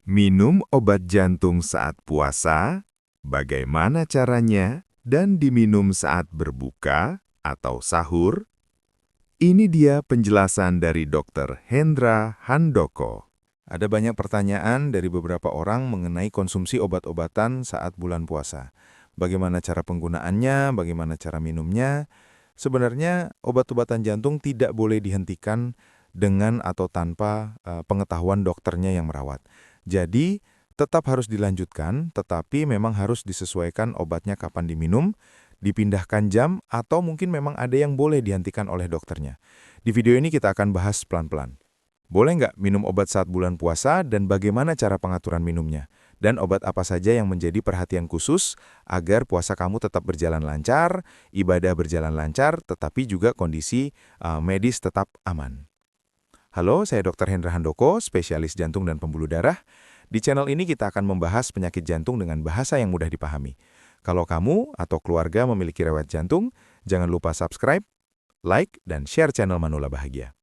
Minum obat jantung saat puasa, bagaimana caranya, dan diminum saat berbuka atau sahur? Ini dia penjelasan dari Dr. Hendra Handoko. Ada banyak pertanyaan dari beberapa orang mengenai konsumsi obat-obatan saat bulan puasa. Bagaimana cara penggunaannya, bagaimana cara minumnya. Sebenarnya obat-obatan jantung tidak boleh dihentikan dengan atau tanpa pengetahuan dokternya yang merawat. Jadi, tetap harus dilanjutkan, tetapi memang harus disesuaikan obatnya kapan diminum, dipindahkan jam, atau mungkin memang ada yang boleh dihentikan oleh dokternya. Di video ini kita akan bahas pelan-pelan. Boleh nggak minum obat saat bulan puasa dan bagaimana cara pengaturan minumnya? Dan obat apa saja yang menjadi perhatian khusus agar puasa kamu tetap berjalan lancar, ibadah berjalan lancar, tetapi juga kondisi medis tetap aman. Halo, saya Dr. Hendra Handoko, spesialis jantung dan pembuluh darah. Di channel ini kita akan membahas penyakit jantung dengan bahasa yang mudah dipahami. Kalau kamu atau keluarga memiliki riwayat jantung, jangan lupa subscribe, like, dan share channel Manula Bahagia.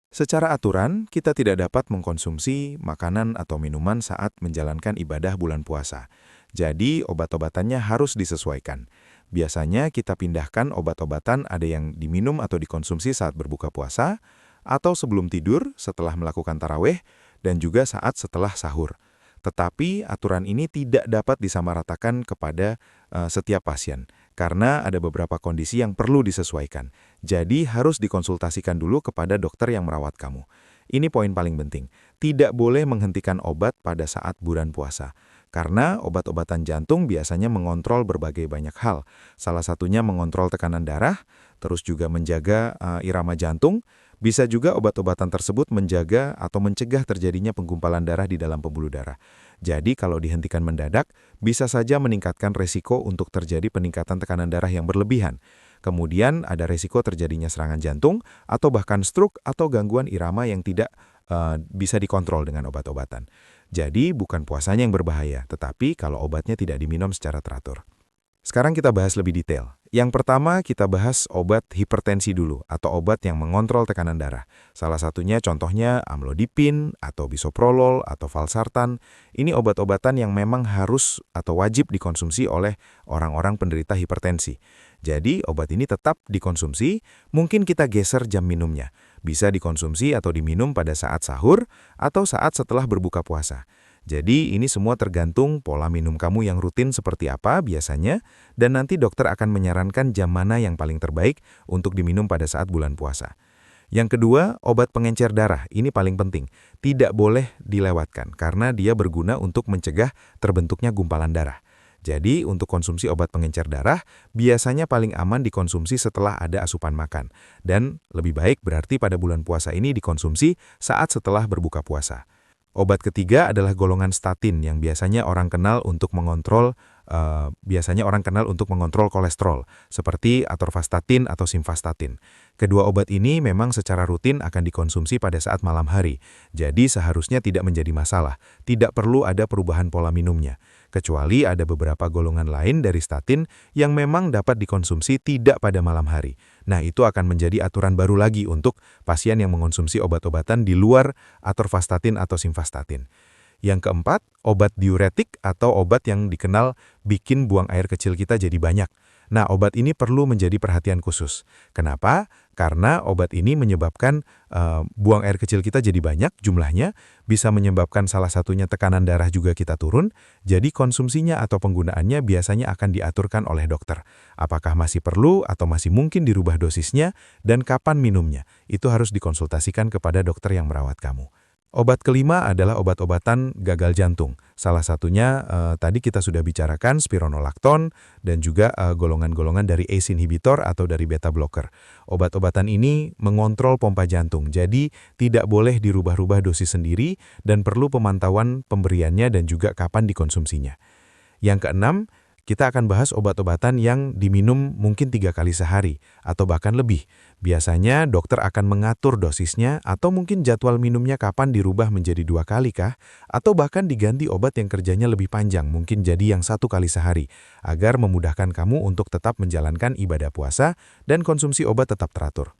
Secara aturan, kita tidak dapat mengkonsumsi makanan atau minuman saat menjalankan ibadah bulan puasa. Jadi, obat-obatannya harus disesuaikan. Biasanya kita pindahkan obat-obatan ada yang diminum atau dikonsumsi saat berbuka puasa, atau sebelum tidur setelah melakukan tarawih, dan juga saat setelah sahur. Tetapi aturan ini tidak dapat disamaratakan kepada setiap pasien, karena ada beberapa kondisi yang perlu disesuaikan. Jadi harus dikonsultasikan dulu kepada dokter yang merawat kamu. Ini poin paling penting, tidak boleh menghentikan obat pada saat bulan puasa. Karena obat-obatan jantung biasanya mengontrol berbagai banyak hal. Salah satunya mengontrol tekanan darah, terus juga menjaga irama jantung. Bisa juga obat-obatan tersebut menjaga atau mencegah terjadinya penggumpalan darah di dalam pembuluh darah. Jadi kalau dihentikan mendadak, bisa saja meningkatkan resiko untuk terjadi peningkatan tekanan darah yang berlebihan. Kemudian ada resiko terjadinya serangan jantung atau bahkan stroke atau gangguan irama yang tidak bisa dikontrol dengan obat-obatan. Jadi bukan puasanya yang berbahaya, tetapi kalau obatnya tidak diminum secara teratur. Sekarang kita bahas lebih detail. Yang pertama kita bahas obat hipertensi dulu atau obat yang mengontrol tekanan darah. Salah satunya contohnya amlodipin atau bisoprolol atau valsartan. Ini obat-obatan yang memang harus atau wajib dikonsumsi oleh orang-orang penderita hipertensi. Jadi obat ini tetap dikonsumsi, mungkin kita geser jam minumnya. Bisa dikonsumsi atau diminum pada saat sahur atau saat setelah berbuka puasa. Jadi ini semua tergantung pola minum kamu yang rutin seperti apa biasanya, dan nanti dokter akan menyarankan jam mana yang paling terbaik untuk diminum pada saat bulan puasa. Yang kedua, obat pengencer darah. Ini paling penting. Tidak boleh dilewatkan karena dia berguna untuk mencegah terbentuknya gumpalan darah. Jadi untuk konsumsi obat pengencer darah, biasanya paling aman dikonsumsi setelah ada asupan makan. Dan lebih baik berarti pada bulan puasa ini dikonsumsi saat setelah berbuka puasa. Obat ketiga adalah golongan statin yang biasanya orang kenal untuk mengontrol kolesterol, seperti atorvastatin atau simvastatin. Kedua obat ini memang secara rutin akan dikonsumsi pada saat malam hari, jadi seharusnya tidak menjadi masalah, tidak perlu ada perubahan pola minumnya. Kecuali ada beberapa golongan lain dari statin yang memang dapat dikonsumsi tidak pada malam hari. Nah, itu akan menjadi aturan baru lagi untuk pasien yang mengonsumsi obat-obatan di luar atorvastatin atau simvastatin. Yang keempat, obat diuretik atau obat yang dikenal bikin buang air kecil kita jadi banyak. Nah, obat ini perlu menjadi perhatian khusus. Kenapa? Karena obat ini menyebabkan buang air kecil kita jadi banyak jumlahnya, bisa menyebabkan salah satunya tekanan darah juga kita turun, jadi konsumsinya atau penggunaannya biasanya akan diaturkan oleh dokter. Apakah masih perlu atau masih mungkin dirubah dosisnya, dan kapan minumnya? Itu harus dikonsultasikan kepada dokter yang merawat kamu. Obat kelima adalah obat-obatan gagal jantung. Salah satunya tadi kita sudah bicarakan spironolakton dan juga golongan-golongan dari ACE inhibitor atau dari beta blocker. Obat-obatan ini mengontrol pompa jantung, jadi tidak boleh dirubah-rubah dosis sendiri dan perlu pemantauan pemberiannya dan juga kapan dikonsumsinya. Yang keenam, kita akan bahas obat-obatan yang diminum mungkin 3 kali sehari atau bahkan lebih. Biasanya dokter akan mengatur dosisnya atau mungkin jadwal minumnya kapan dirubah menjadi 2 kali kah? Atau bahkan diganti obat yang kerjanya lebih panjang, mungkin jadi yang 1 kali sehari, agar memudahkan kamu untuk tetap menjalankan ibadah puasa dan konsumsi obat tetap teratur.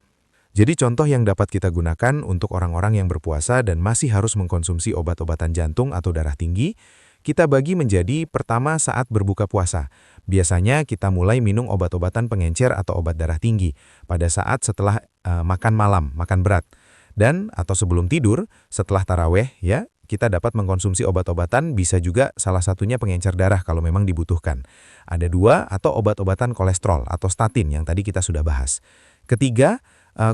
Jadi contoh yang dapat kita gunakan untuk orang-orang yang berpuasa dan masih harus mengkonsumsi obat-obatan jantung atau darah tinggi, kita bagi menjadi pertama saat berbuka puasa. Biasanya kita mulai minum obat-obatan pengencer atau obat darah tinggi pada saat setelah makan malam, makan berat. Dan atau sebelum tidur, setelah taraweh ya, kita dapat mengkonsumsi obat-obatan, bisa juga salah satunya pengencer darah kalau memang dibutuhkan. Ada 2 atau obat-obatan kolesterol atau statin yang tadi kita sudah bahas. Ketiga,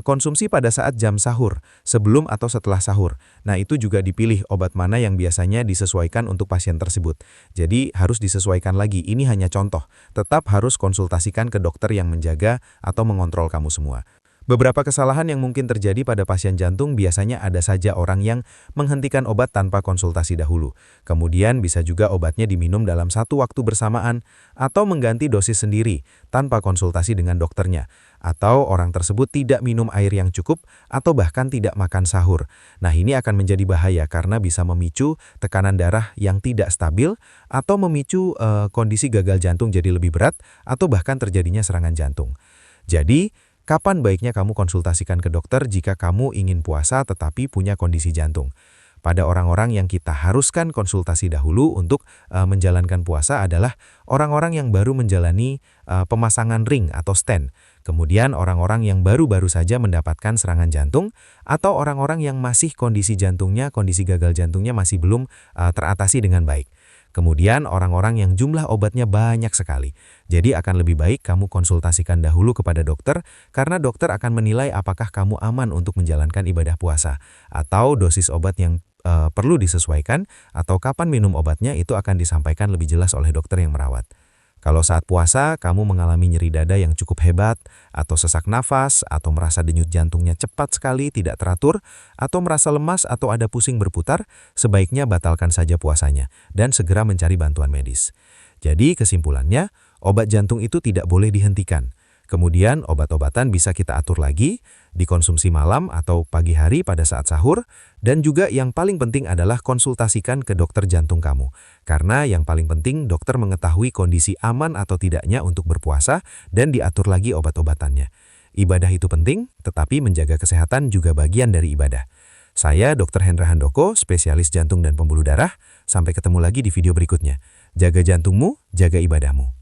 konsumsi pada saat jam sahur, sebelum atau setelah sahur. Nah, itu juga dipilih obat mana yang biasanya disesuaikan untuk pasien tersebut. Jadi, harus disesuaikan lagi. Ini hanya contoh. Tetap harus konsultasikan ke dokter yang menjaga atau mengontrol kamu semua. Beberapa kesalahan yang mungkin terjadi pada pasien jantung biasanya ada saja orang yang menghentikan obat tanpa konsultasi dahulu. Kemudian bisa juga obatnya diminum dalam satu waktu bersamaan atau mengganti dosis sendiri tanpa konsultasi dengan dokternya. Atau orang tersebut tidak minum air yang cukup atau bahkan tidak makan sahur. Nah, ini akan menjadi bahaya karena bisa memicu tekanan darah yang tidak stabil atau memicu kondisi gagal jantung jadi lebih berat atau bahkan terjadinya serangan jantung. Jadi, kapan baiknya kamu konsultasikan ke dokter jika kamu ingin puasa tetapi punya kondisi jantung? Pada orang-orang yang kita haruskan konsultasi dahulu untuk menjalankan puasa adalah orang-orang yang baru menjalani pemasangan ring atau stent. Kemudian orang-orang yang baru-baru saja mendapatkan serangan jantung atau orang-orang yang masih kondisi gagal jantungnya masih belum teratasi dengan baik. Kemudian orang-orang yang jumlah obatnya banyak sekali. Jadi akan lebih baik kamu konsultasikan dahulu kepada dokter karena dokter akan menilai apakah kamu aman untuk menjalankan ibadah puasa atau dosis obat yang perlu disesuaikan atau kapan minum obatnya itu akan disampaikan lebih jelas oleh dokter yang merawat. Kalau saat puasa kamu mengalami nyeri dada yang cukup hebat, atau sesak nafas, atau merasa denyut jantungnya cepat sekali tidak teratur, atau merasa lemas atau ada pusing berputar, sebaiknya batalkan saja puasanya dan segera mencari bantuan medis. Jadi kesimpulannya, obat jantung itu tidak boleh dihentikan. Kemudian obat-obatan bisa kita atur lagi, dikonsumsi malam atau pagi hari pada saat sahur, dan juga yang paling penting adalah konsultasikan ke dokter jantung kamu. Karena yang paling penting dokter mengetahui kondisi aman atau tidaknya untuk berpuasa dan diatur lagi obat-obatannya. Ibadah itu penting, tetapi menjaga kesehatan juga bagian dari ibadah. Saya Dr. Hendra Handoko, spesialis jantung dan pembuluh darah. Sampai ketemu lagi di video berikutnya. Jaga jantungmu, jaga ibadahmu.